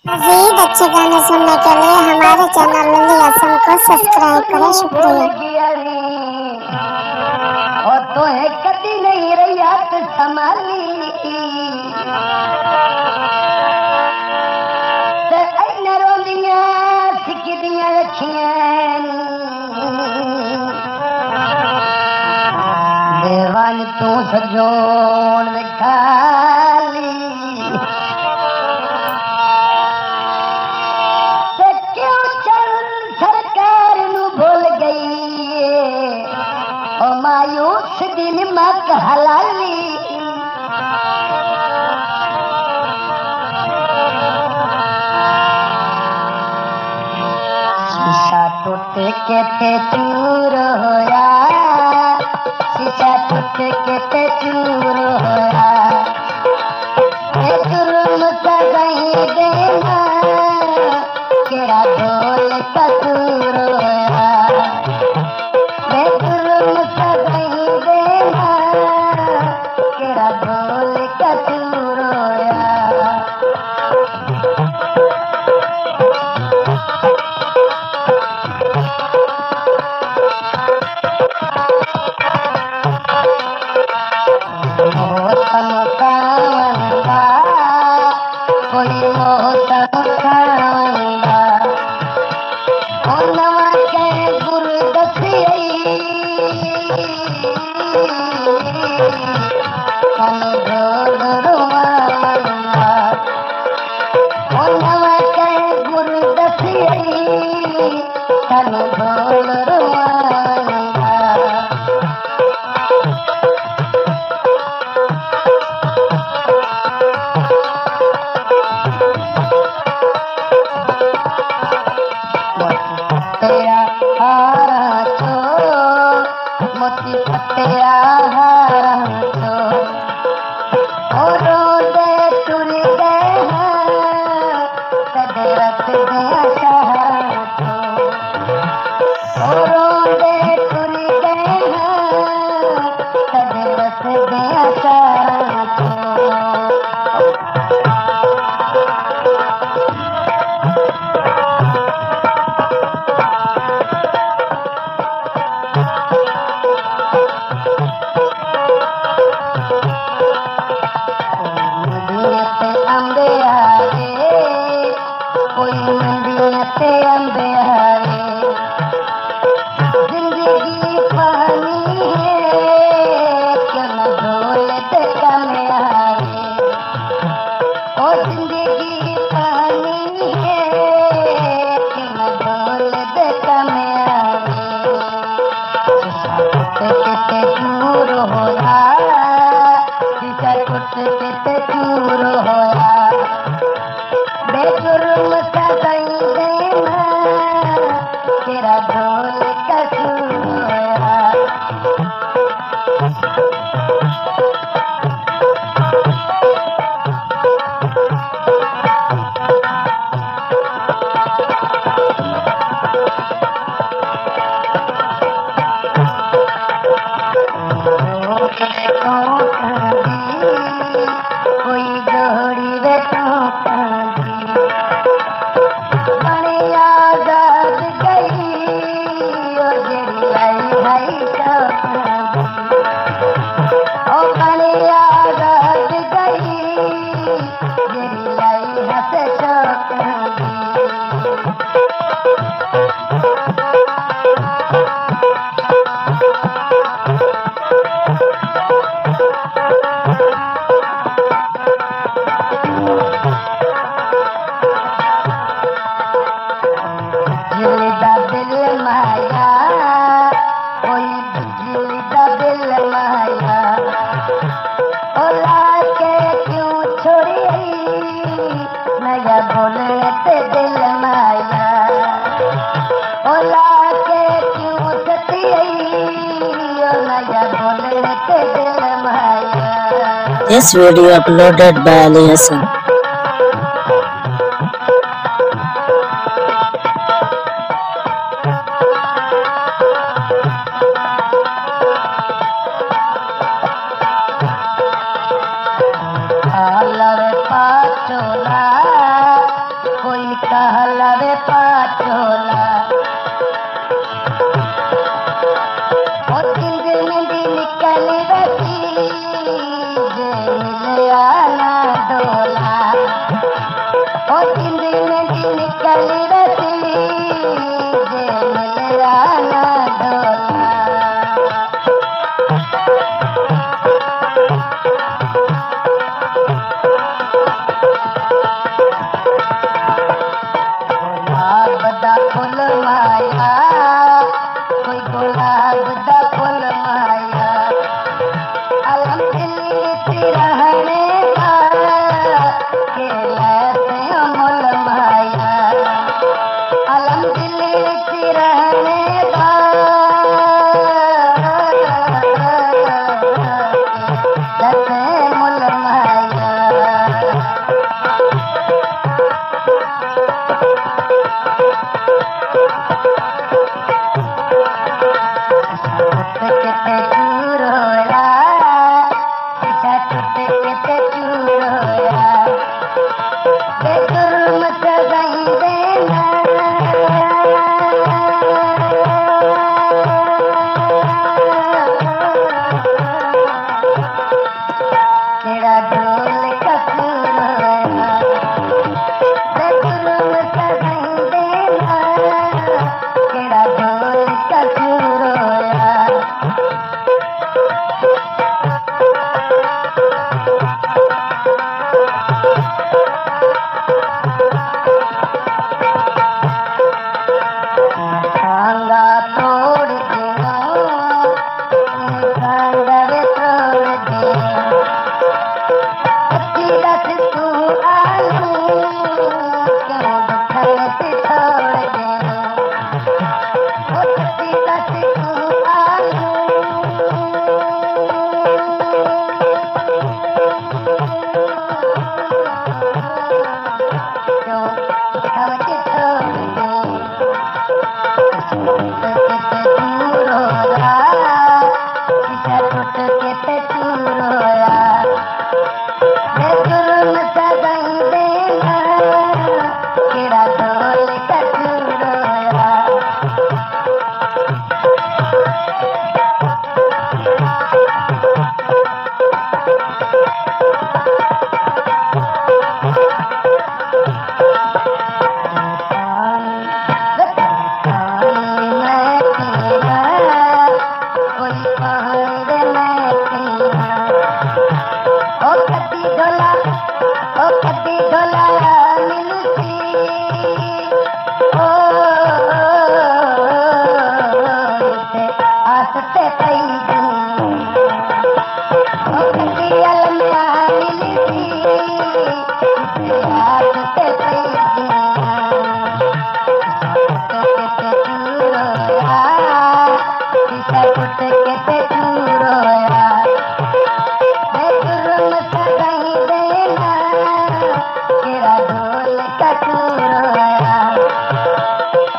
मज़ीद अच्छे गाने सुनने के लिए हमारे चैनल लुंगी असम को सब्सक्राइब करें। शुक्रिया। और तो है कदी नहीं रही हाथ संभाली रोंदियां सिखदियां रखियां देवान तू सजोन खाली क्यों चल सरकार नू भूल गई ओ मायूस दिन मत हलाली शीशा टूट के ते चूर होया शीशा टूट के ते चूर होया जुर्म सही देना केड़ा ढोल कसूर होया जुर्म सही देना केड़ा ढोल कसूर होया मौसम खावंदा कोई मौसम खावंदा ओ नवा के गुर दसियई कन ढोल रुवावंदा ओ नवा के गुर दसियई कन ढोल रुवावंदा तेरा हारा चो मोती पत्तिया हारा चो और दे टुर गए हैं कदे रख दिया सहारा चो और दे टुर गए हैं कदे रख दिया सहारा चो अंबे हारे कोई मंदियत अंबे हारे जिंदगी पानी है क्यों न ढोलत कम हारे ओ जिंदगी पानी है क्यों न ढोलत कम हारे दूर होया कुछ कित चूर होया बेजुर्म सही देना तेरा ढोल कसूर होया कोई जोड़ी वे बड़ी आजाद गई और जड़ी आई भाई ओ बड़ी आजाद गई जड़ी आई हस दिल माया कोई बिजली दा दिल माया ओला के क्यों छोड़ी नया बोले ते दिल माया ओला के क्यों सती नया बोले ते दिल माया। This video uploaded by Ali Hassan. लड़ पाचोला ओ जिंदगी निकल रही जे मिलया ना डोला गुलाब दा फुल माया कोई गुलाब दा फुल माया अलम दिल विच रहने दा के लैते अमल माया अलम दिल विच रहने दा लैते अमल माया किते चूरोया पीछा टूट किते चूरोया बेजुर्म सजाई देना तेरा ढोल कपूरोया बेजुर्म सजाई देना तेरा ढोल कपूरोया खांगा तोड़ दिया खांगा तोड़ दिया अच्छी रस तू आलू क्यों दुखन से छोड़ दिया अच्छी रस तू आलू क्यों दुखन से छोड़ दिया किते चूरोया पीछा टूट किते चूरोया बेजुर्म सजाई देना केड़ा ढोल कचूरोया कदी ढोला मिलती ओ आसते पई कदी अलमिया मिलती आसते पई टूट के चूरोया बेजुर्म सजाई देना तेरा ढोल कचूरोया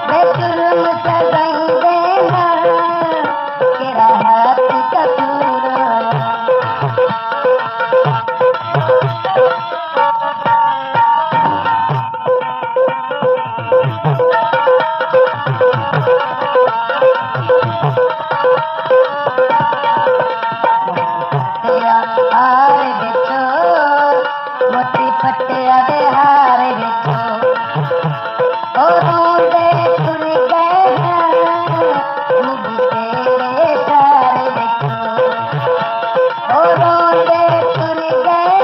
बेजुर्म सजाई देना तेरा हाथ कचूरोया हार बिचो मोती पट्टिया दे हार बिचो ओ रोंदे टुर गए मुझ तेरे सार बिचो ओ रोंदे टुर गए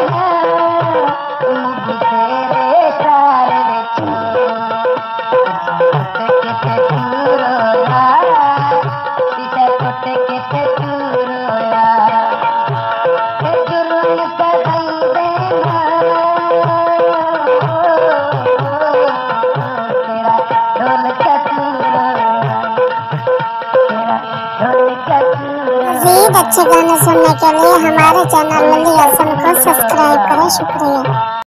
मुझ तेरे सार बिचो किते चूरोया पीछा टूट किते चूरोया बेजुर्म सजाई देना तेरा ढोल कचूरोया तेरा ढोल कचूरोया मज़ीद अच्छे गाने सुनने के लिए हमारे चैनल लल्ली हसन को सब्सक्राइब करें। शुक्रिया।